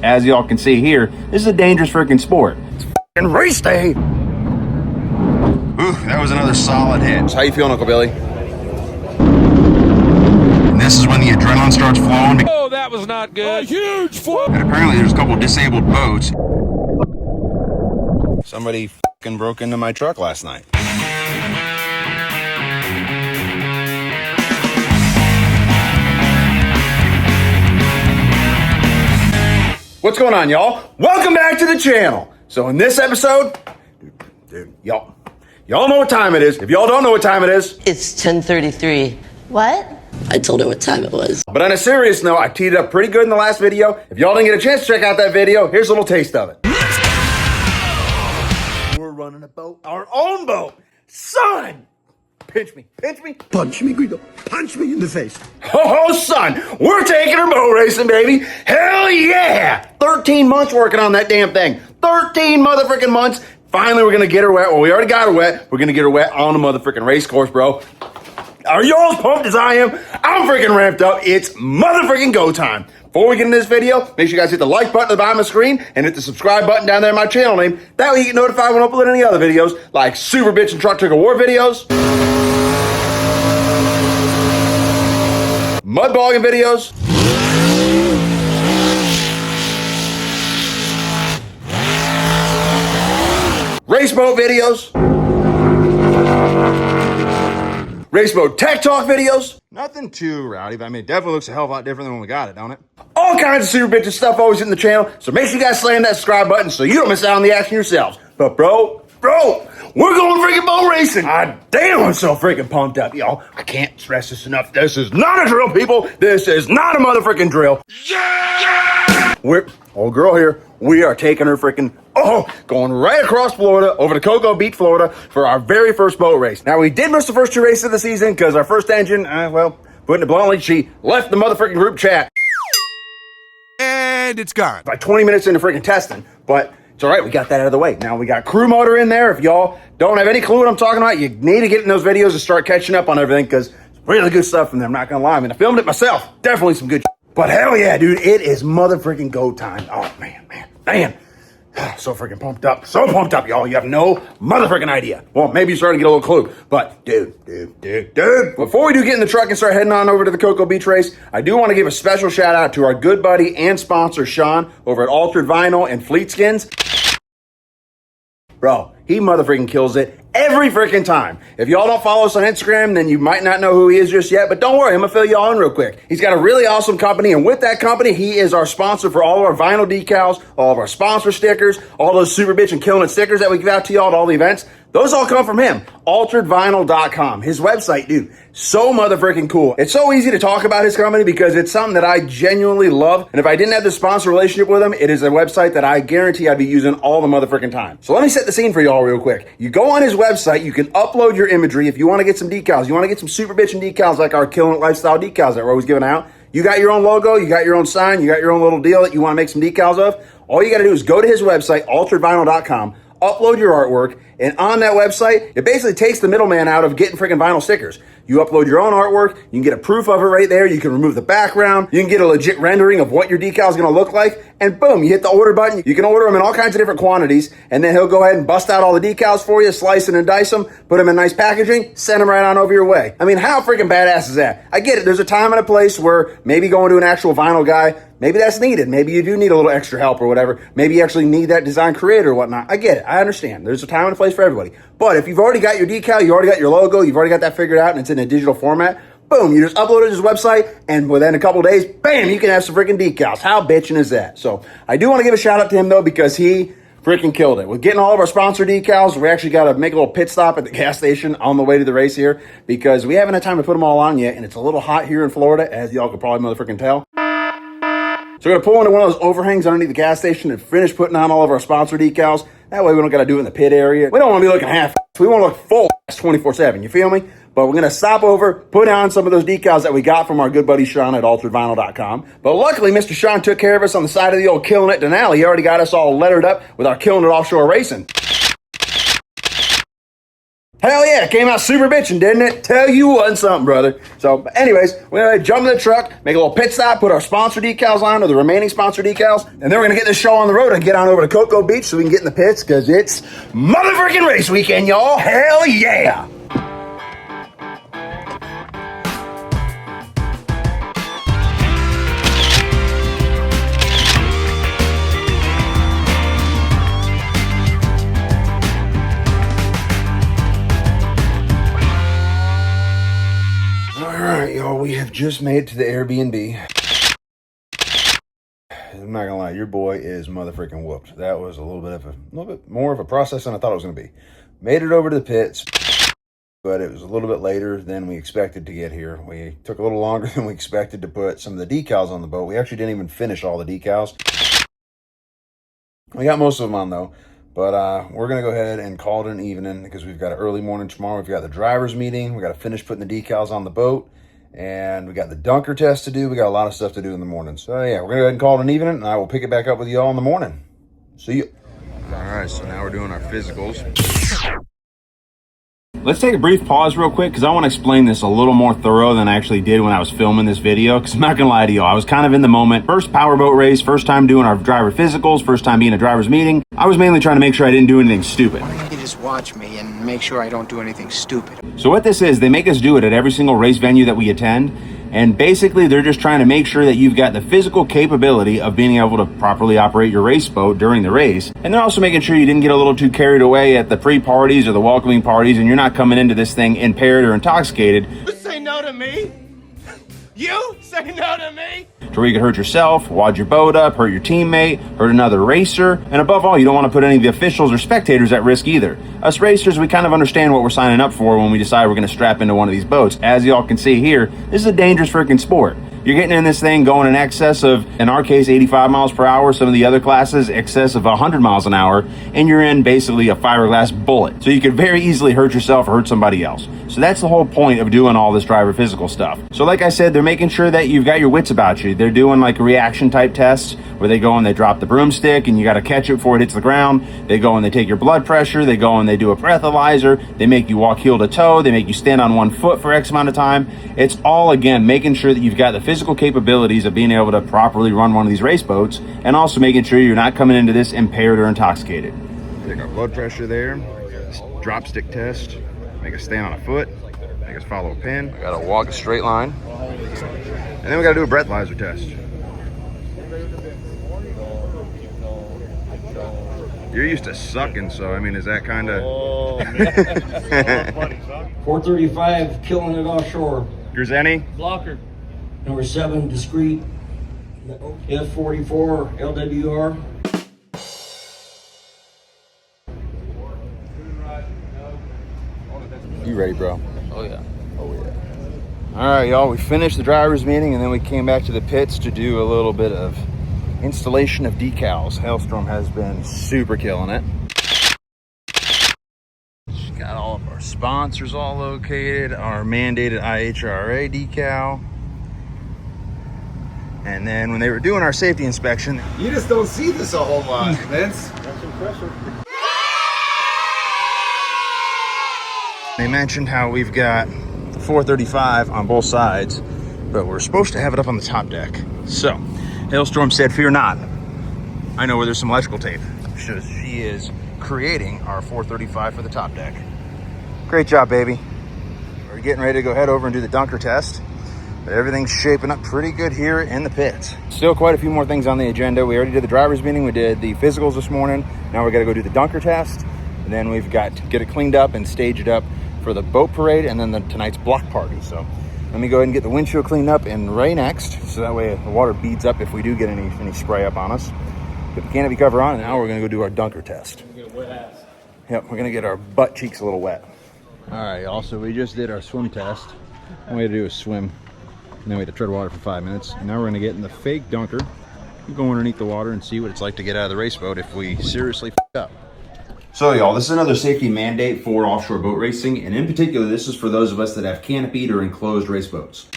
As y'all can see here, this is a dangerous freaking sport. It's freaking race day. Ooh, that was another solid hit. How you feeling, Uncle Billy? And this is when the adrenaline starts flowing. Oh, that was not good. A huge flip. And apparently there's a couple of disabled boats. Somebody fucking broke into my truck last night. What's going on, y'all? Welcome back to the channel. So in this episode, dude, y'all know what time it is. If y'all don't know what time it is, It's 10:33. What? I told her what time it was. but on a serious note, I teed it up pretty good in the last video. If y'all didn't get a chance to check out that video, here's a little taste of it. We're running a boat, our own boat. Son! Pinch me. Punch me, Guido. Punch me in the face. Oh, son, we're taking her boat racing, baby. Hell yeah! 13 months working on that damn thing. 13 motherfucking months. Finally, we're gonna get her wet. Well, we already got her wet. We're gonna get her wet on the motherfucking race course, bro. Are y'all as pumped as I am? I'm freaking ramped up. It's motherfucking go time. Before we get into this video, make sure you guys hit the like button at the bottom of the screen and hit the subscribe button down there in my channel name. That way you get notified when I upload any other videos, like Super Bitch and Truck Trigger War videos, mud bogging videos, race boat videos, race boat tech talk videos. Nothing too rowdy, but I mean, it definitely looks a hell of a lot different than when we got it, don't it? All kinds of super bitches stuff always in the channel, so make sure you guys slam that subscribe button so you don't miss out on the action yourselves. But bro, we're going freaking boat racing. God damn, I'm so freaking pumped up, y'all. I can't stress this enough. This is not a drill, people. This is not a motherfucking drill. Yeah! Old girl here, we are taking her freaking, going right across Florida, over to Cocoa Beach, Florida, for our very first boat race. Now, we did miss the first two races of the season because our first engine, well, putting it bluntly, she left the motherfucking group chat. And it's gone. By 20 minutes into freaking testing, but it's all right, we got that out of the way. Now we got crew motor in there. If y'all don't have any clue what I'm talking about, you need to get in those videos and start catching up on everything because it's really good stuff from there. I'm not gonna lie. I mean, I filmed it myself. Definitely some good shit. But hell yeah, dude, it is motherfucking go time. Oh man. So freaking pumped up. So pumped up, y'all. You have no motherfucking idea. Well, maybe you're starting to get a little clue. But dude. Before we do get in the truck and start heading on over to the Cocoa Beach race, I do want to give a special shout out to our good buddy and sponsor, Sean, over at Altered Vinyl and Fleet Skins. Bro, he motherfucking kills it every freaking time. If y'all don't follow us on Instagram, then you might not know who he is just yet, but don't worry, I'm gonna fill y'all in real quick. He's got a really awesome company, and with that company, he is our sponsor for all of our vinyl decals, all of our sponsor stickers, all those Super Bitch and Killin It stickers that we give out to y'all at all the events. Those all come from him, alteredvinyl.com. His website, dude, so motherfucking cool. It's so easy to talk about his company because it's something that I genuinely love. And if I didn't have the sponsor relationship with him, it is a website that I guarantee I'd be using all the motherfucking time. So let me set the scene for y'all real quick. You go on his website, you can upload your imagery. If you want to get some decals, you want to get some super bitchin' decals like our Killin It Lifestyle decals that we're always giving out. You got your own logo, you got your own sign, you got your own little deal that you want to make some decals of. All you got to do is go to his website, alteredvinyl.com, upload your artwork, and on that website, it basically takes the middleman out of getting freaking vinyl stickers. You upload your own artwork, you can get a proof of it right there, you can remove the background, you can get a legit rendering of what your decal is going to look like, and boom, you hit the order button. You can order them in all kinds of different quantities, and then he'll go ahead and bust out all the decals for you, slice and dice them, put them in nice packaging, send them right on over your way. I mean, how freaking badass is that? I get it, there's a time and a place where maybe going to an actual vinyl guy, maybe that's needed. Maybe you do need a little extra help or whatever. Maybe you actually need that design creator or whatnot. I get it. I understand. There's a time and a place for everybody. But if you've already got your decal, you already got your logo, you've already got that figured out and it's in a digital format, boom, you just upload it to his website and within a couple days, bam, you can have some freaking decals. How bitchin' is that? So I do want to give a shout out to him though because he freaking killed it. With getting all of our sponsor decals, we actually got to make a little pit stop at the gas station on the way to the race here because we haven't had time to put them all on yet and it's a little hot here in Florida, as y'all could probably motherfucking tell. So we're going to pull into one of those overhangs underneath the gas station and finish putting on all of our sponsor decals. That way we don't got to do it in the pit area. We don't want to be looking half. We want to look full 24/7. You feel me? But we're going to stop over, put on some of those decals that we got from our good buddy Sean at alteredvinyl.com. But luckily, Mr. Sean took care of us on the side of the old Killin It Denali. He already got us all lettered up with our Killin It Offshore Racing. hell yeah, it came out super bitchin', didn't it? Tell you what, something, brother. So, anyways, we're gonna jump in the truck, make a little pit stop, put our sponsor decals on, or the remaining sponsor decals, and then we're gonna get this show on the road and get on over to Cocoa Beach so we can get in the pits, because it's motherfucking race weekend, y'all. Hell yeah! Alright, y'all, we have just made it to the Airbnb. I'm not gonna lie, your boy is motherfucking whooped. That was a little bit more of a process than I thought it was gonna be. Made it over to the pits, but it was a little bit later than we expected to get here. We took a little longer than we expected to put some of the decals on the boat. We actually didn't even finish all the decals. We got most of them on though. But we're going to go ahead and call it an evening because we've got an early morning tomorrow. We've got the driver's meeting. We got to finish putting the decals on the boat. And we got the dunker test to do. We got a lot of stuff to do in the morning. So yeah, we're going to go ahead and call it an evening. And I will pick it back up with you all in the morning. See you. All right, so now we're doing our physicals. Let's take a brief pause real quick because I want to explain this a little more thorough than I actually did when I was filming this video, because I'm not going to lie to you, I was kind of in the moment. First powerboat race, first time doing our driver physicals, first time being a driver's meeting. I was mainly trying to make sure I didn't do anything stupid. Why don't you just watch me and make sure I don't do anything stupid? So what this is, they make us do it at every single race venue that we attend. And basically, they're just trying to make sure that you've got the physical capability of being able to properly operate your race boat during the race. And they're also making sure you didn't get a little too carried away at the pre-parties or the welcoming parties, and you're not coming into this thing impaired or intoxicated. You say no to me? You say no to me? To where you could hurt yourself, wad your boat up, hurt your teammate, hurt another racer, and above all, you don't want to put any of the officials or spectators at risk either. Us racers, we kind of understand what we're signing up for when we decide we're going to strap into one of these boats. As y'all can see here, this is a dangerous freaking sport. You're getting in this thing going in excess of, in our case, 85 miles per hour. Some of the other classes, excess of 100 miles an hour. And you're in basically a fiberglass bullet. So you could very easily hurt yourself or hurt somebody else. So that's the whole point of doing all this driver physical stuff. So like I said, they're making sure that you've got your wits about you. They're doing like reaction type tests where they go and they drop the broomstick and you got to catch it before it hits the ground. They go and they take your blood pressure. They go and they do a breathalyzer. They make you walk heel to toe. They make you stand on one foot for X amount of time. It's all, again, making sure that you've got the physical capabilities of being able to properly run one of these race boats, and also making sure you're not coming into this impaired or intoxicated. Take our blood pressure there, drop stick test, make us stand on a foot, make us follow a pin. We gotta walk a straight line, and then we gotta do a breathalyzer test. You're used to sucking, so I mean, is that kind of? 435, Killin It Offshore. Grzeni? Blocker. Number 7, discrete. F44, LWR. You ready, bro? Oh, yeah. Oh, yeah. All right, y'all, we finished the driver's meeting, and then we came back to the pits to do a little bit of installation of decals. Hailstorm has been super killing it. Got all of our sponsors all located, our mandated IHRA decal. And then when they were doing our safety inspection, You just don't see this a whole lot, Vince. they mentioned how we've got 435 on both sides, but we're supposed to have it up on the top deck. So, Hailstorm said, fear not. I know where there's some electrical tape. She is creating our 435 for the top deck. Great job, baby. We're getting ready to go head over and do the dunker test. But everything's shaping up pretty good here in the pits. Still quite a few more things on the agenda. We already did the driver's meeting. We did the physicals this morning. Now we got to go do the dunker test. And then we've got to get it cleaned up and stage it up for the boat parade and then tonight's block party. So let me go ahead and get the windshield cleaned up and Ray next. So that way the water beads up if we do get any spray up on us. Put the canopy cover on, and now we're going to go do our dunker test. Yep, we're going to get our butt cheeks a little wet. All right, y'all, so we just did our swim test. All we had to do is swim. And then we had to tread water for 5 minutes. And now we're gonna get in the fake dunker, go underneath the water and see what it's like to get out of the race boat if we seriously f up. So y'all, this is another safety mandate for offshore boat racing. And in particular, this is for those of us that have canopied or enclosed race boats.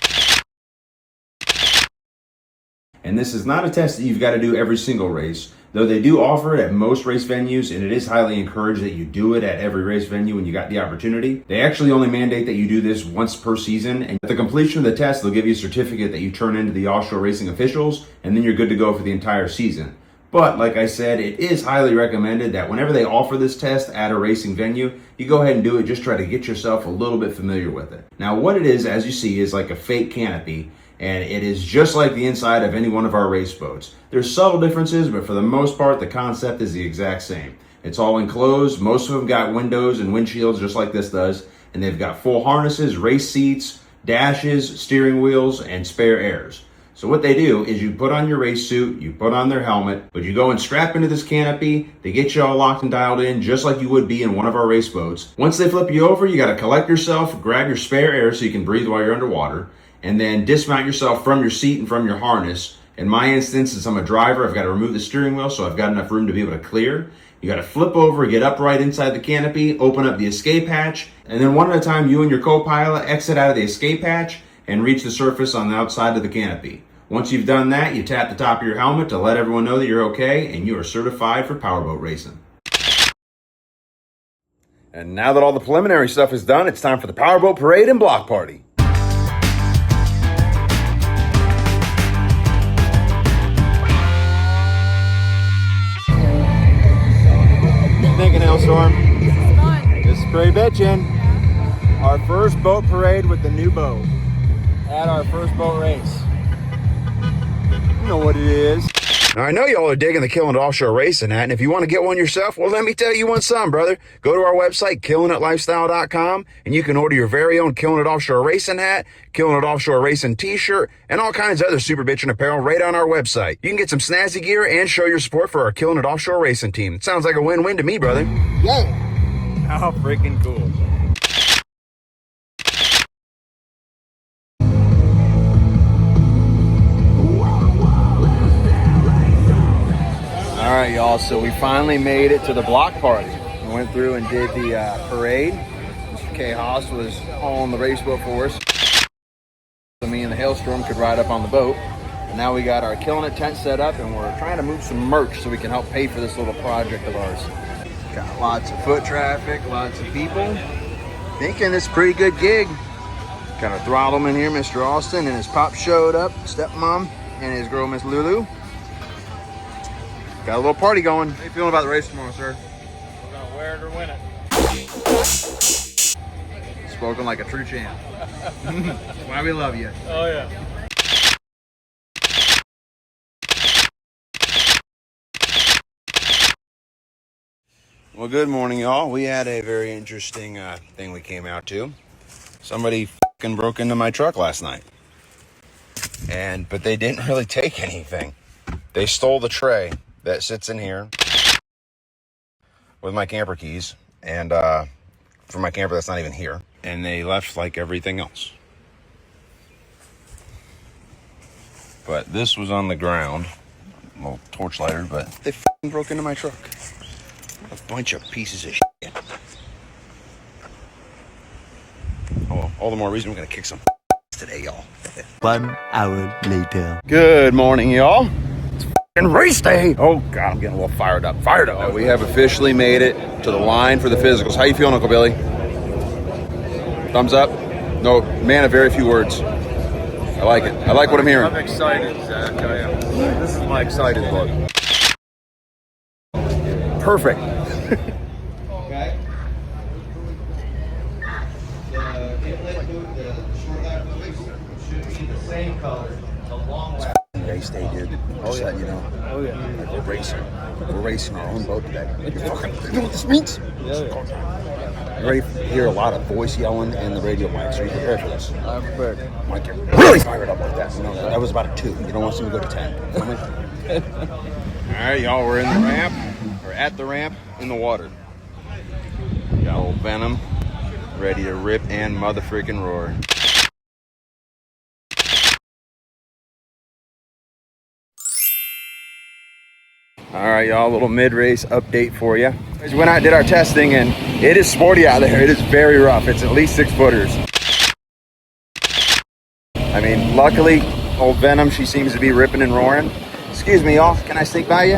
And this is not a test that you've got to do every single race, Though they do offer it at most race venues, and it is highly encouraged that you do it at every race venue when you got the opportunity. They actually only mandate that you do this once per season, and at the completion of the test, they'll give you a certificate that you turn into the offshore racing officials, and then you're good to go for the entire season. But like I said, it is highly recommended that whenever they offer this test at a racing venue, you go ahead and do it. Just try to get yourself a little bit familiar with it. Now what it is, as you see, is like a fake canopy, and it is just like the inside of any one of our race boats. There's subtle differences, but for the most part, the concept is the exact same. It's all enclosed. Most of them got windows and windshields just like this does, and they've got full harnesses, race seats, dashes, steering wheels, and spare airs. So what they do is you put on your race suit, you put on their helmet, but you go and strap into this canopy. They get you all locked and dialed in just like you would be in one of our race boats. Once they flip you over, you got to collect yourself, grab your spare air so you can breathe while you're underwater, and then dismount yourself from your seat and from your harness. In my instance, since I'm a driver, I've got to remove the steering wheel so I've got enough room to be able to clear. You got to flip over, get upright inside the canopy, open up the escape hatch, and then one at a time, you and your co-pilot exit out of the escape hatch and reach the surface on the outside of the canopy. Once you've done that, you tap the top of your helmet to let everyone know that you're okay, and you are certified for powerboat racing. And now that all the preliminary stuff is done, it's time for the powerboat parade and block party. Thinking Hailstorm. This is pretty bitchin'. Our first boat parade with the new boat at our first boat race. You know what it is. Now, I know y'all are digging the Killin It Offshore Racing hat, and if you want to get one yourself, well, let me tell you one something, brother. Go to our website, KillinItLifestyle.com, and you can order your very own Killin It Offshore Racing hat, Killin It Offshore Racing t-shirt, and all kinds of other super bitchin' apparel right on our website. You can get some snazzy gear and show your support for our Killin It Offshore Racing team. It sounds like a win-win to me, brother. Yeah. How freaking cool. All right, y'all, so we finally made it to the block party. We went through and did the parade. Mr. K. Haas was hauling the race boat for us, so me and the Hailstorm could ride up on the boat. And now we got our Killin It tent set up, and we're trying to move some merch so we can help pay for this little project of ours. Got lots of foot traffic, lots of people. Thinking it's a pretty good gig. Got a throttleman here, Mr. Austin, and his pop showed up, stepmom, and his girl, Miss Lulu. Got a little party going. How you feeling about the race tomorrow, sir? We're gonna wear it or win it. Spoken like a true champ. That's why we love you. Oh yeah. Well, good morning, y'all. We had a very interesting thing we came out to. Somebody fucking broke into my truck last night. But they didn't really take anything. They stole the tray that sits in here with my camper keys, and for my camper that's not even here, and they left like everything else. But this was on the ground, a little torch lighter, but they fucking broke into my truck. A bunch of pieces of shit. Oh, well, all the more reason we're gonna kick some today, y'all. 1 hour later. Good morning, y'all. Race day. Oh God, I'm getting a little fired up. We have officially made it to the line for the physicals. How you feeling, Uncle Billy? Thumbs up? No, man of very few words. I like it. I like what I'm hearing. I'm excited, Zach. I am. This is my excited look. Perfect. Okay. The short lap should be the same color. The long lap. Race day, dude. Oh yeah, you know. Oh yeah. Like we're racing. We're racing our own boat today. You know what this means? Yeah. You ready to hear a lot of voice yelling and the radio mics? Are you prepared for this? I'm prepared. Mike, you're really fired up like that. You know, that was about a 2. You don't want to see me go to 10. You know what I mean? All right, y'all. We're in the ramp. We're at the ramp in the water. Got old Venom ready to rip and motherfreaking roar. All right, y'all, a little mid-race update for you. We went out and did our testing, and it is sporty out there. It is very rough. It's at least 6 footers. I mean, luckily, old Venom, she seems to be ripping and roaring. Excuse me, y'all. Can I sneak by you?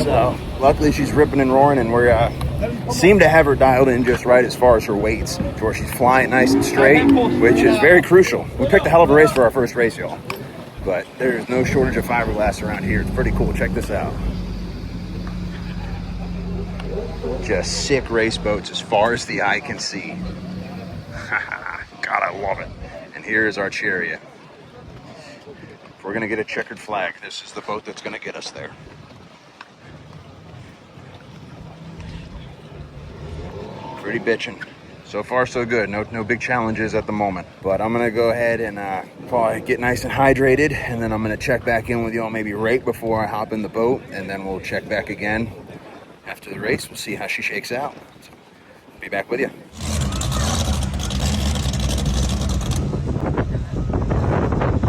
So luckily she's ripping and roaring, and we seem to have her dialed in just right as far as her weights, to where she's flying nice and straight, which is very crucial. We picked a hell of a race for our first race, y'all. But there's no shortage of fiberglass around here. It's pretty cool. Check this out. Just sick race boats as far as the eye can see. God, I love it. And here's our chariot. If we're gonna get a checkered flag, this is the boat that's gonna get us there. Pretty bitchin'. So far, so good. No big challenges at the moment. But I'm gonna go ahead and probably get nice and hydrated, and then I'm gonna check back in with y'all maybe right before I hop in the boat, and then we'll check back again after the race. We'll see how she shakes out. So, be back with you.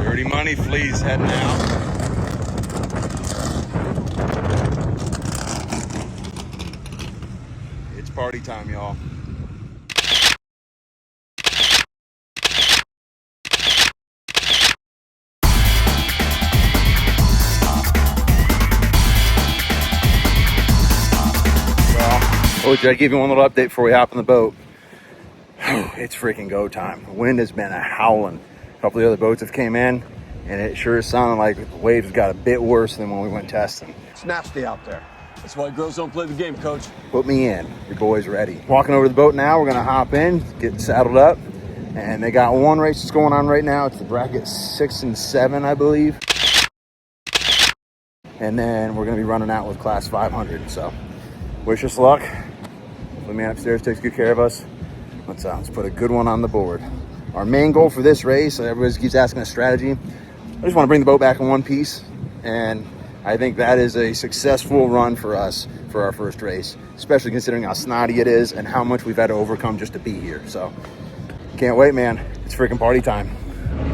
Dirty Money Flea's heading out. It's party time, y'all. Oh, did I give you one little update before we hop in the boat? It's freaking go time. The wind has been howling. A couple of the other boats have came in, and it sure sounded like the waves got a bit worse than when we went testing. It's nasty out there. That's why girls don't play the game, coach. Put me in. Your boy's ready. Walking over to the boat now. We're gonna hop in, get saddled up, and they got one race that's going on right now. It's the bracket 6 and 7, I believe. And then we're gonna be running out with class 500. So wish us luck. The man upstairs takes good care of us. Let's put a good one on the board. Our main goal for this race, everybody keeps asking us strategy. I just want to bring the boat back in one piece, and I think that is a successful run for us for our first race, especially considering how snotty it is and how much we've had to overcome just to be here. So can't wait, man. It's freaking party time.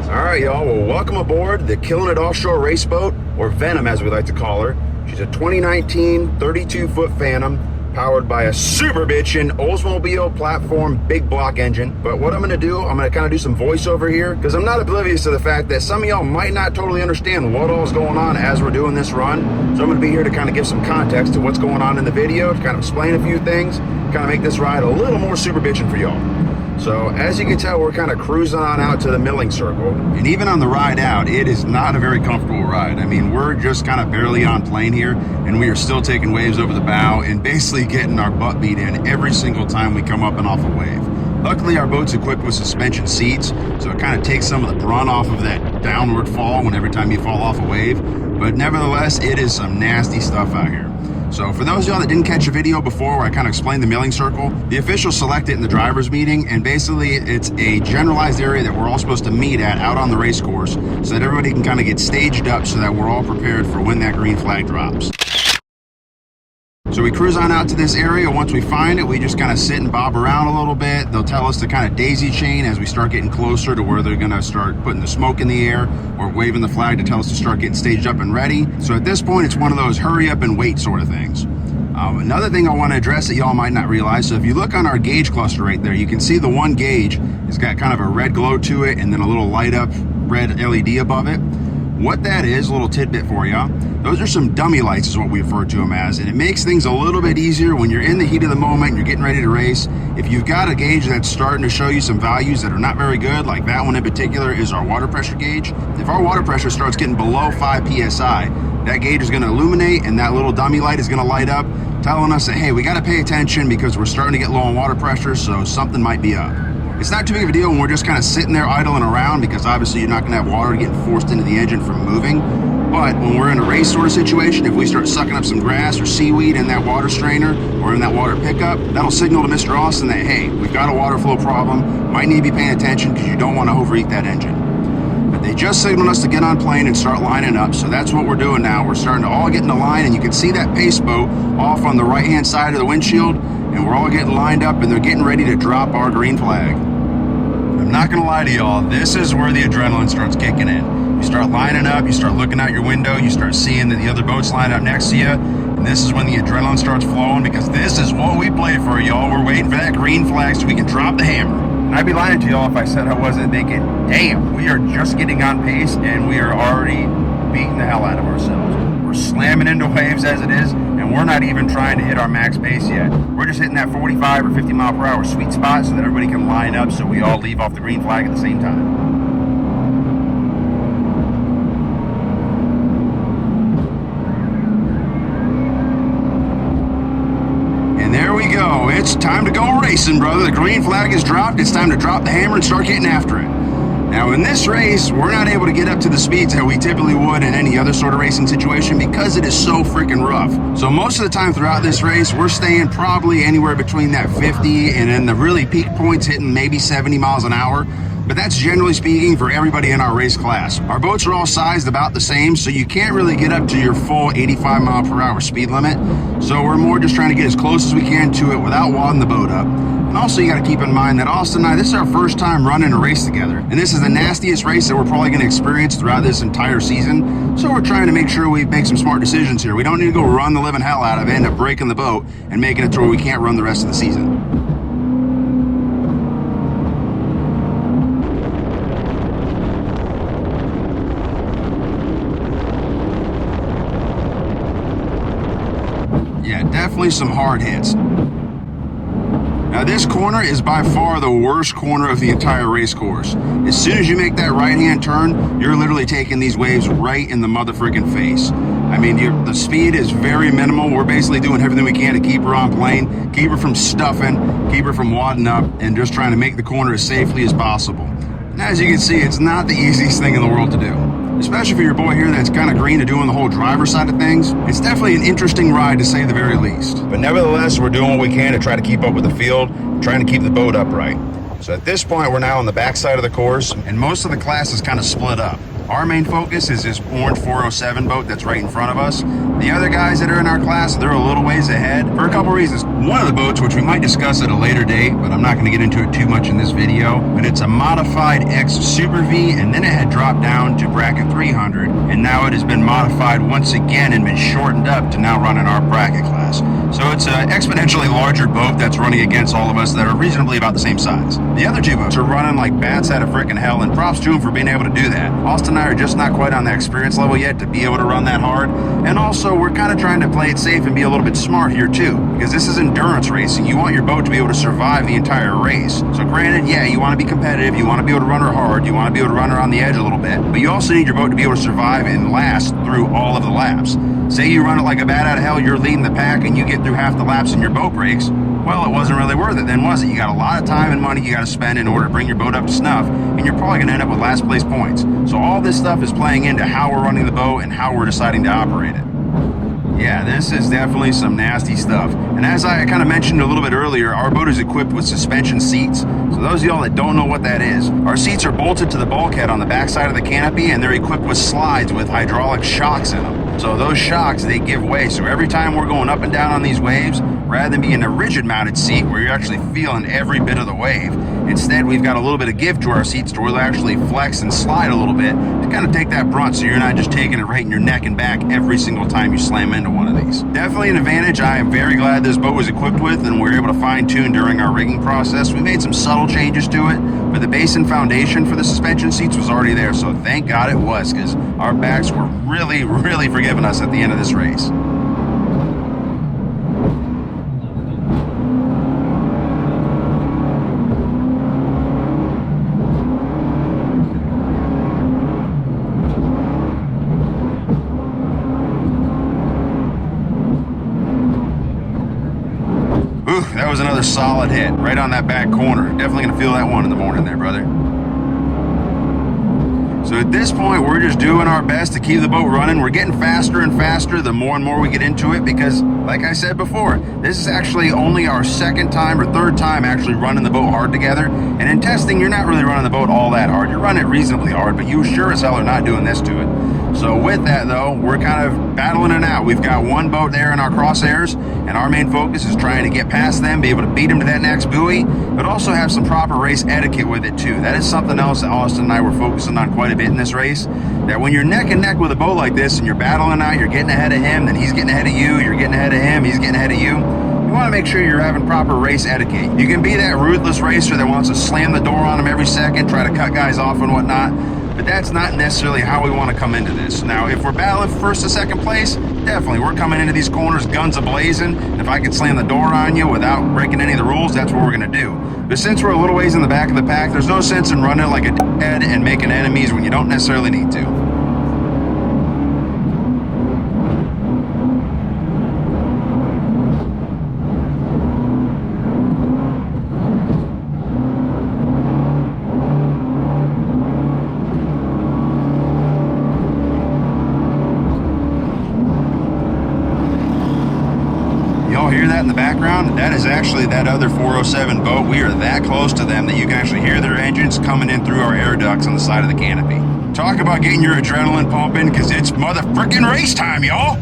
All right, y'all. Well, welcome aboard the Killin It Offshore Race Boat, or Venom as we like to call her. She's a 2019 32-foot Phantom, powered by a super bitchin' Oldsmobile platform big block engine. But what I'm gonna do, I'm gonna kind of do some voiceover here, because I'm not oblivious to the fact that some of y'all might not totally understand what all is going on as we're doing this run. So I'm gonna be here to kind of give some context to what's going on in the video, to kind of explain a few things, kind of make this ride a little more super bitchin' for y'all. So as you can tell, we're kind of cruising on out to the milling circle. And even on the ride out, it is not a very comfortable ride. I mean, we're just kind of barely on plane here, and we are still taking waves over the bow and basically getting our butt beat in every single time we come up and off a wave. Luckily, our boat's equipped with suspension seats, so it kind of takes some of the brunt off of that downward fall when every time you fall off a wave. But nevertheless, it is some nasty stuff out here. So for those of y'all that didn't catch a video before where I kind of explained the milling circle, the officials select it in the driver's meeting, and basically it's a generalized area that we're all supposed to meet at out on the race course so that everybody can kind of get staged up so that we're all prepared for when that green flag drops. So we cruise on out to this area. Once we find it, we just kind of sit and bob around a little bit. They'll tell us to kind of daisy chain as we start getting closer to where they're going to start putting the smoke in the air or waving the flag to tell us to start getting staged up and ready. So at this point, it's one of those hurry up and wait sort of things. Another thing I want to address that y'all might not realize, so if you look on our gauge cluster right there, you can see the one gauge has got kind of a red glow to it and then a little light up red LED above it. What that is, a little tidbit for you, those are some dummy lights is what we refer to them as, and it makes things a little bit easier when you're in the heat of the moment, you're getting ready to race. If you've got a gauge that's starting to show you some values that are not very good, like that one in particular is our water pressure gauge. If our water pressure starts getting below 5 PSI, that gauge is going to illuminate and that little dummy light is going to light up, telling us that, hey, we got to pay attention because we're starting to get low on water pressure, so something might be up. It's not too big of a deal when we're just kind of sitting there idling around, because obviously you're not going to have water getting forced into the engine from moving. But when we're in a race sort of situation, if we start sucking up some grass or seaweed in that water strainer or in that water pickup, that'll signal to Mr. Austin that, hey, we've got a water flow problem, might need to be paying attention because you don't want to overheat that engine. But they just signaled us to get on plane and start lining up, so that's what we're doing now. We're starting to all get in a line, and you can see that pace boat off on the right-hand side of the windshield, and we're all getting lined up, and they're getting ready to drop our green flag. I'm not gonna lie to y'all, this is where the adrenaline starts kicking in. You start lining up, you start looking out your window, you start seeing that the other boats line up next to you, and this is when the adrenaline starts flowing, because this is what we play for, y'all. We're waiting for that green flag so we can drop the hammer. And I'd be lying to y'all if I said I wasn't thinking, damn, we are just getting on pace and we are already beating the hell out of ourselves. We're slamming into waves as it is, and we're not even trying to hit our max pace yet. We're just hitting that 45 or 50 mile per hour sweet spot so that everybody can line up so we all leave off the green flag at the same time. And there we go. It's time to go racing, brother. The green flag is dropped. It's time to drop the hammer and start getting after it. Now, in this race, we're not able to get up to the speeds that we typically would in any other sort of racing situation because it is so freaking rough. So most of the time throughout this race, we're staying probably anywhere between that 50 and then the really peak points hitting maybe 70 miles an hour. But that's generally speaking for everybody in our race class. Our boats are all sized about the same, so you can't really get up to your full 85 mile per hour speed limit. So we're more just trying to get as close as we can to it without wadding the boat up. And also, you got to keep in mind that Austin and I, this is our first time running a race together. And this is the nastiest race that we're probably going to experience throughout this entire season. So we're trying to make sure we make some smart decisions here. We don't need to go run the living hell out of it, end up breaking the boat, and making it to where we can't run the rest of the season. Yeah, definitely some hard hits. Now this corner is by far the worst corner of the entire race course. As soon as you make that right-hand turn, you're literally taking these waves right in the motherfucking face. I mean, the speed is very minimal. We're basically doing everything we can to keep her on plane, keep her from stuffing, keep her from wadding up, and just trying to make the corner as safely as possible. And as you can see, it's not the easiest thing in the world to do. Especially for your boy here that's kind of green to doing the whole driver side of things. It's definitely an interesting ride to say the very least. But nevertheless, we're doing what we can to try to keep up with the field, trying to keep the boat upright. So at this point, we're now on the back side of the course, and most of the class is kind of split up. Our main focus is this orange 407 boat that's right in front of us. The other guys that are in our class, they're a little ways ahead for a couple reasons. One of the boats, which we might discuss at a later date, but I'm not going to get into it too much in this video, but it's a modified X Super V, and then it had dropped down to bracket 300, and now it has been modified once again and been shortened up to now run in our bracket class. So it's an exponentially larger boat that's running against all of us that are reasonably about the same size. The other two boats are running like bats out of freaking hell, and props to them for being able to do that. Austin and I are just not quite on that experience level yet to be able to run that hard, and also we're kind of trying to play it safe and be a little bit smart here too, because this is endurance racing. You want your boat to be able to survive the entire race. So granted, yeah, you want to be competitive, you want to be able to run her hard, you want to be able to run her on the edge a little bit, but you also need your boat to be able to survive and last through all of the laps. Say you run it like a bat out of hell, you're leading the pack, and you get through half the laps and your boat breaks. Well, it wasn't really worth it then, was it? You got a lot of time and money you got to spend in order to bring your boat up to snuff, and you're probably going to end up with last place points. So all this stuff is playing into how we're running the boat and how we're deciding to operate it. Yeah, this is definitely some nasty stuff. And as I kind of mentioned a little bit earlier, our boat is equipped with suspension seats. So those of y'all that don't know what that is, our seats are bolted to the bulkhead on the back side of the canopy, and they're equipped with slides with hydraulic shocks in them. So those shocks, they give way. So every time we're going up and down on these waves, rather than being a rigid mounted seat where you're actually feeling every bit of the wave, instead we've got a little bit of give to our seats to where they'll actually flex and slide a little bit to kind of take that brunt so you're not just taking it right in your neck and back every single time you slam into one of these. Definitely an advantage I am very glad this boat was equipped with, and we were able to fine tune during our rigging process. We made some subtle changes to it, but the base and foundation for the suspension seats was already there, so thank God it was, because our backs were really forgiving us at the end of this race. Ooh, that was another solid hit right on that back corner. Definitely gonna feel that one in the morning there, brother. So at this point, we're just doing our best to keep the boat running. We're getting faster and faster the more and more we get into it, because like I said before, this is actually only our second time or third time actually running the boat hard together. And in testing, you're not really running the boat all that hard. You're running it reasonably hard, but you sure as hell are not doing this to it. So with that though, we're kind of battling it out. We've got one boat there in our crosshairs, and our main focus is trying to get past them, be able to beat them to that next buoy, but also have some proper race etiquette with it too. That is something else that Austin and I were focusing on quite a bit in this race, that when you're neck and neck with a boat like this and you're battling out, you're getting ahead of him, then he's getting ahead of you, you're getting ahead of him, he's getting ahead of you. You want to make sure you're having proper race etiquette. You can be that ruthless racer that wants to slam the door on him every second, try to cut guys off and whatnot, but that's not necessarily how we want to come into this. Now, if we're battling first to second place, definitely we're coming into these corners guns a-blazing. If I can slam the door on you without breaking any of the rules, that's what we're going to do. But since we're a little ways in the back of the pack, there's no sense in running like a d***head and making enemies when you don't necessarily need to. Hear that in the background? That is actually that other 407 boat. We are that close to them that you can actually hear their engines coming in through our air ducts on the side of the canopy. Talk about getting your adrenaline pumping, because it's motherfucking race time, y'all!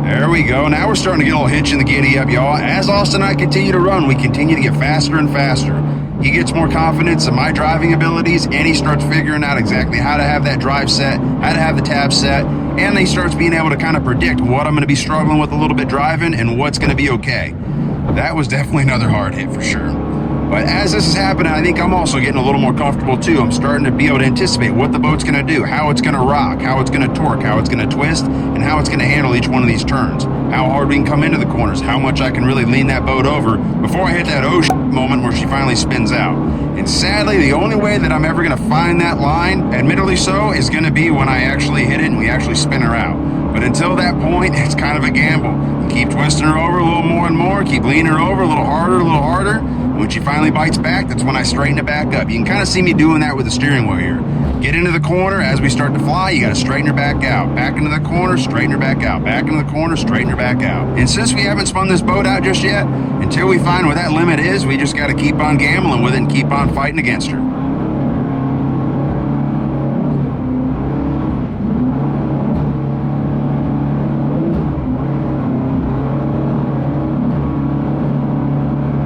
There we go. Now we're starting to get a little hitch in the giddy up, y'all. As Austin and I continue to run, we continue to get faster and faster. He gets more confidence in my driving abilities, and he starts figuring out exactly how to have that drive set, how to have the tab set, and he starts being able to kind of predict what I'm going to be struggling with a little bit driving and what's going to be okay. That was definitely another hard hit for sure. But as this is happening, I think I'm also getting a little more comfortable too. I'm starting to be able to anticipate what the boat's going to do, how it's going to rock, how it's going to torque, how it's going to twist, and how it's going to handle each one of these turns. How hard we can come into the corners, how much I can really lean that boat over before I hit that oh shit moment where she finally spins out. And sadly, the only way that I'm ever going to find that line, admittedly so, is going to be when I actually hit it and we actually spin her out. But until that point, it's kind of a gamble. You keep twisting her over a little more and more, keep leaning her over a little harder, a little harder. When she finally bites back, that's when I straighten it back up. You can kind of see me doing that with the steering wheel here. Get into the corner, as we start to fly, you got to straighten her back out. Back into the corner, straighten her back out. Back into the corner, straighten her back out. And since we haven't spun this boat out just yet, until we find where that limit is, we just got to keep on gambling with it and keep on fighting against her.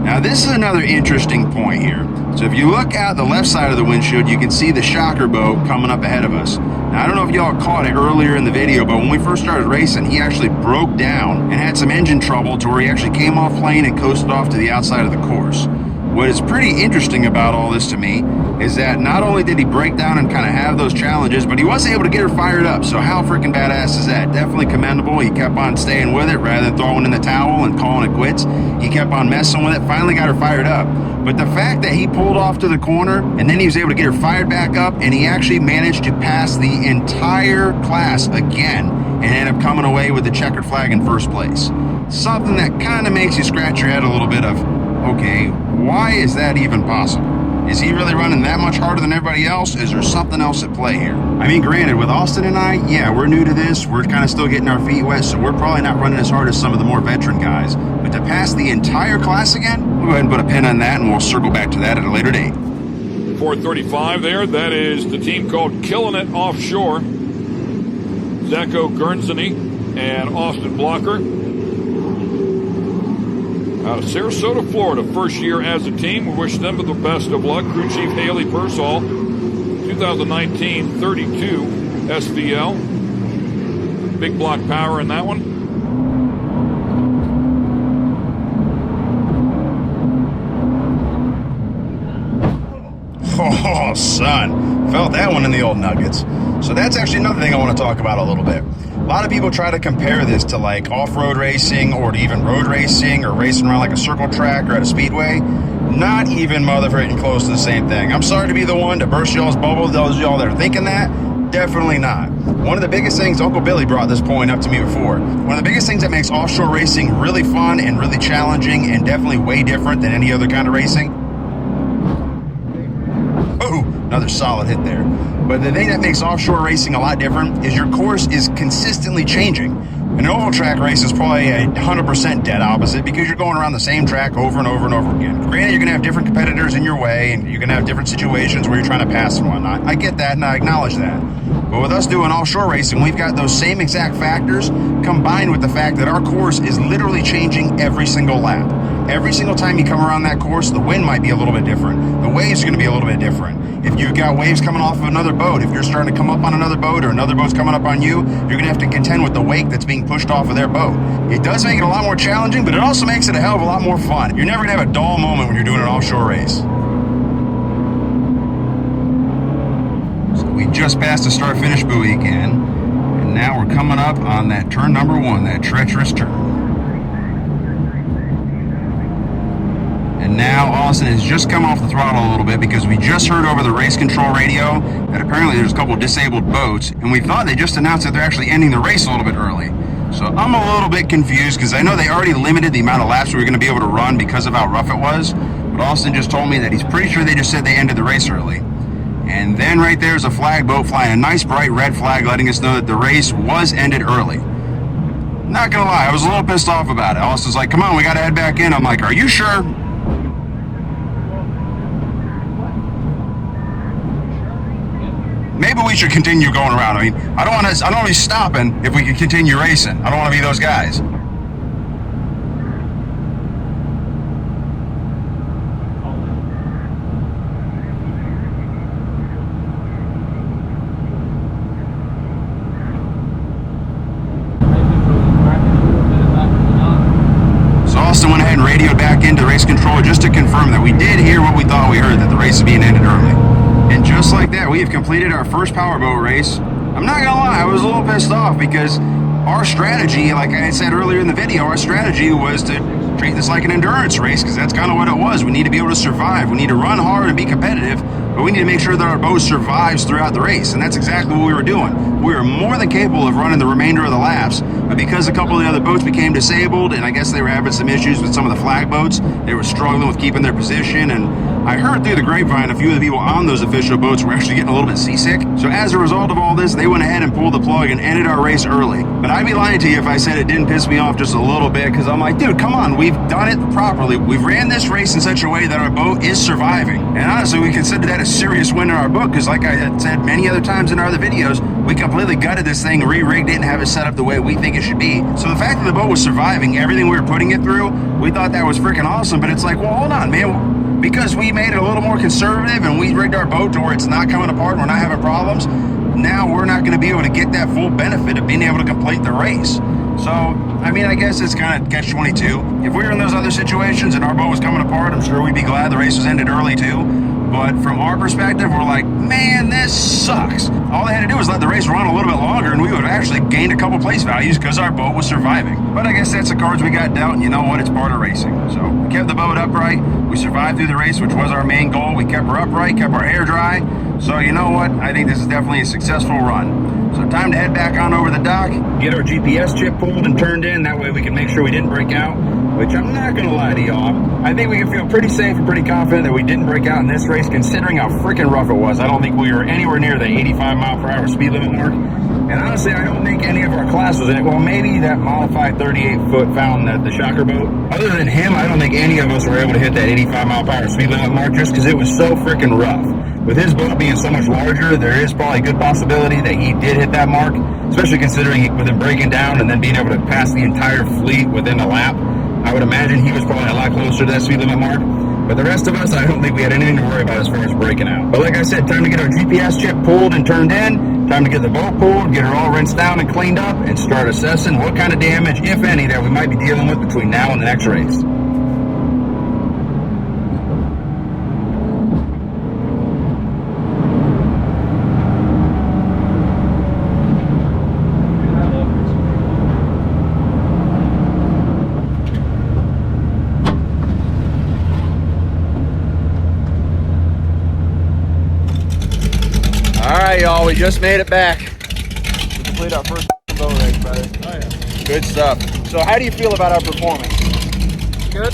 Now this is another interesting point here. So if you look at the left side of the windshield, you can see the shocker boat coming up ahead of us. Now I don't know if y'all caught it earlier in the video, but when we first started racing, he actually broke down and had some engine trouble to where he actually came off plane and coasted off to the outside of the course. What is pretty interesting about all this to me is that not only did he break down and kind of have those challenges, but he was able to get her fired up. So how freaking badass is that? Definitely commendable. He kept on staying with it rather than throwing in the towel and calling it quits. He kept on messing with it, finally got her fired up. But the fact that he pulled off to the corner and then he was able to get her fired back up, and he actually managed to pass the entire class again and end up coming away with the checkered flag in first place. Something that kind of makes you scratch your head a little bit of, okay, why is that even possible? Is he really running that much harder than everybody else? Is there something else at play here? I mean, granted, with Austin and I, yeah, we're new to this. We're kind of still getting our feet wet, so we're probably not running as hard as some of the more veteran guys. But to pass the entire class again, we'll go ahead and put a pin on that, and we'll circle back to that at a later date. 435 there. That is the team called Killin It Offshore. Zacho Guernsey and Austin Blocker. Out of Sarasota, Florida, first year as a team. We wish them the best of luck. Crew Chief Haley Pearsall, 2019 32 SVL. Big block power in that one. Oh, son. Felt that one in the old nuggets. So that's actually another thing I want to talk about a little bit. A lot of people try to compare this to like off-road racing or to even road racing or racing around like a circle track or at a speedway. Not even motherfucking close to the same thing. I'm sorry to be the one to burst y'all's bubble, those of y'all that are thinking that, Definitely not. One of the biggest things, Uncle Billy brought this point up to me before. One of the biggest things that makes offshore racing really fun and really challenging and definitely way different than any other kind of racing. Oh, another solid hit there. But the thing that makes offshore racing a lot different is your course is consistently changing. An oval track race is probably a 100% dead opposite because you're going around the same track over and over and over again. Granted, you're going to have different competitors in your way and you're going to have different situations where you're trying to pass and whatnot. I get that and I acknowledge that. But with us doing offshore racing, we've got those same exact factors combined with the fact that our course is literally changing every single lap. Every single time you come around that course, the wind might be a little bit different. The waves are going to be a little bit different. If you've got waves coming off of another boat, if you're starting to come up on another boat or another boat's coming up on you, you're going to have to contend with the wake that's being pushed off of their boat. It does make it a lot more challenging, but it also makes it a hell of a lot more fun. You're never going to have a dull moment when you're doing an offshore race. So we just passed the start-finish buoy again, and now we're coming up on that turn number 1, that treacherous turn. And now Austin has just come off the throttle a little bit because we just heard over the race control radio that apparently there's a couple disabled boats, and we thought they just announced that they're actually ending the race a little bit early. So I'm a little bit confused because I know they already limited the amount of laps we were going to be able to run because of how rough it was, but Austin just told me that he's pretty sure they just said they ended the race early. And then right there's a flag boat flying a nice bright red flag letting us know that the race was ended early. Not gonna lie, I was a little pissed off about it. Austin's like, come on, we gotta head back in. I'm like, are you sure? Maybe we should continue going around. I mean, I don't want to be stopping if we can continue racing. I don't want to be those guys. So Austin went ahead and radioed back into race control just to confirm that we did hear what we thought we heard, that the race is being ended early. And just like that, we have completed our first powerboat race. I'm not gonna lie, I was a little pissed off because our strategy, like I said earlier in the video, our strategy was to treat this like an endurance race because that's kind of what it was. We need to be able to survive. We need to run hard and be competitive, but we need to make sure that our boat survives throughout the race. And that's exactly what we were doing. We were more than capable of running the remainder of the laps, but because a couple of the other boats became disabled, and I guess they were having some issues with some of the flag boats, they were struggling with keeping their position, and I heard through the grapevine a few of the people on those official boats were actually getting a little bit seasick. So as a result of all this, they went ahead and pulled the plug and ended our race early. But I'd be lying to you if I said it didn't piss me off just a little bit, because I'm like, dude, come on, we've done it properly. We've ran this race in such a way that our boat is surviving. And honestly, we consider that a serious win in our book, because like I had said many other times in our other videos, we completely gutted this thing, re-rigged it, and have it set up the way we think it should be. So the fact that the boat was surviving everything we were putting it through, we thought that was freaking awesome. But it's like, well, hold on, man. Because we made it a little more conservative and we rigged our boat to where it's not coming apart and we're not having problems, now we're not going to be able to get that full benefit of being able to complete the race. So, I mean, I guess it's kind of catch-22. If we were in those other situations and our boat was coming apart, I'm sure we'd be glad the race was ended early too. But from our perspective, we're like, man, this sucks. All they had to do was let the race run a little bit longer and we would have actually gained a couple place values because our boat was surviving. But I guess that's the cards we got dealt, and you know what? It's part of racing. So we kept the boat upright. We survived through the race, which was our main goal. We kept her upright, kept our hair dry. So you know what? I think this is definitely a successful run. So time to head back on over the dock, get our GPS chip pulled and turned in. That way we can make sure we didn't break out, which I'm not going to lie to y'all. I think we can feel pretty safe and pretty confident that we didn't break out in this race considering how freaking rough it was. I don't think we were anywhere near the 85-mile-per-hour speed limit mark. And honestly, I don't think any of our class was in it. Well, maybe that modified 38-foot found the shocker boat. Other than him, I don't think any of us were able to hit that 85-mile-per-hour speed limit mark just because it was so freaking rough. With his boat being so much larger, there is probably a good possibility that he did hit that mark, especially considering with him breaking down and then being able to pass the entire fleet within a lap. I would imagine he was probably a lot closer to that speed limit mark. But the rest of us, I don't think we had anything to worry about as far as breaking out. But like I said, time to get our GPS chip pulled and turned in, time to get the boat pulled, get her all rinsed down and cleaned up, and start assessing what kind of damage, if any, that we might be dealing with between now and the next race. All right, y'all, we just made it back. We completed our first boat race, brother. Oh, yeah. Good stuff. So how do you feel about our performance? Good.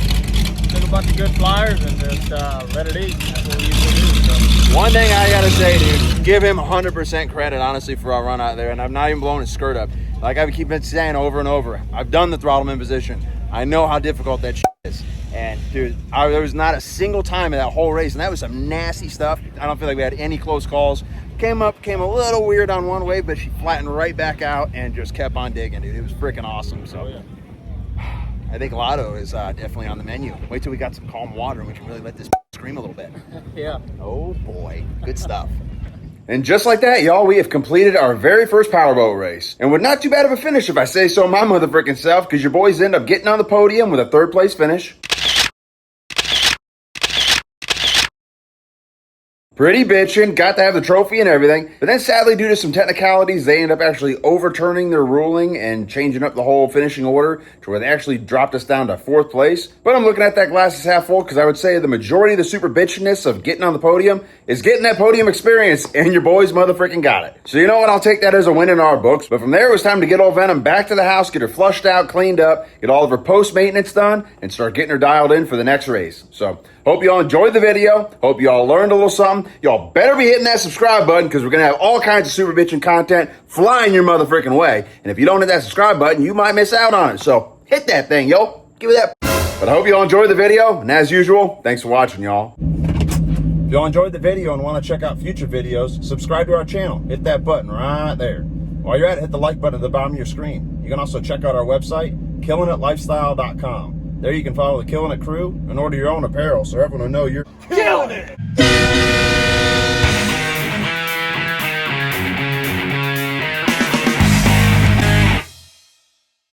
Took a bunch of good flyers and just let it eat. That's what we usually do. So. One thing I gotta say, dude, give him 100% credit, honestly, for our run out there, and I'm not even blowing his skirt up. Like I keep saying over and over, I've done the throttleman position. I know how difficult that shit is. And dude, there was not a single time in that whole race, and that was some nasty stuff. I don't feel like we had any close calls. Came a little weird on one wave, but she flattened right back out and just kept on digging, dude. It was freaking awesome. So I think Lotto is definitely on the menu. Wait till we got some calm water and we can really let this scream a little bit. Yeah. Oh boy, good stuff. And just like that, y'all, we have completed our very first powerboat race. And with not too bad of a finish, if I say so my motherfucking self, because your boys end up getting on the podium with a 3rd place finish. Pretty bitchin', got to have the trophy and everything. But then sadly, due to some technicalities, they end up actually overturning their ruling and changing up the whole finishing order to where they actually dropped us down to 4th place. But I'm looking at that glass is half full because I would say the majority of the super bitchiness of getting on the podium is getting that podium experience, and your boys motherfucking got it. So you know what? I'll take that as a win in our books. But from there, it was time to get old Venom back to the house, get her flushed out, cleaned up, get all of her post-maintenance done, and start getting her dialed in for the next race. So hope you all enjoyed the video. Hope you all learned a little something. Y'all better be hitting that subscribe button because we're going to have all kinds of super bitchin' content flying your motherfucking way. And if you don't hit that subscribe button, you might miss out on it. So hit that thing, yo. Give me that. But I hope you all enjoyed the video. And as usual, thanks for watching, y'all. If y'all enjoyed the video and want to check out future videos, subscribe to our channel. Hit that button right there. While you're at it, hit the like button at the bottom of your screen. You can also check out our website, KillinItLifestyle.com. There you can follow the Killin It crew and order your own apparel so everyone will know you're killing it!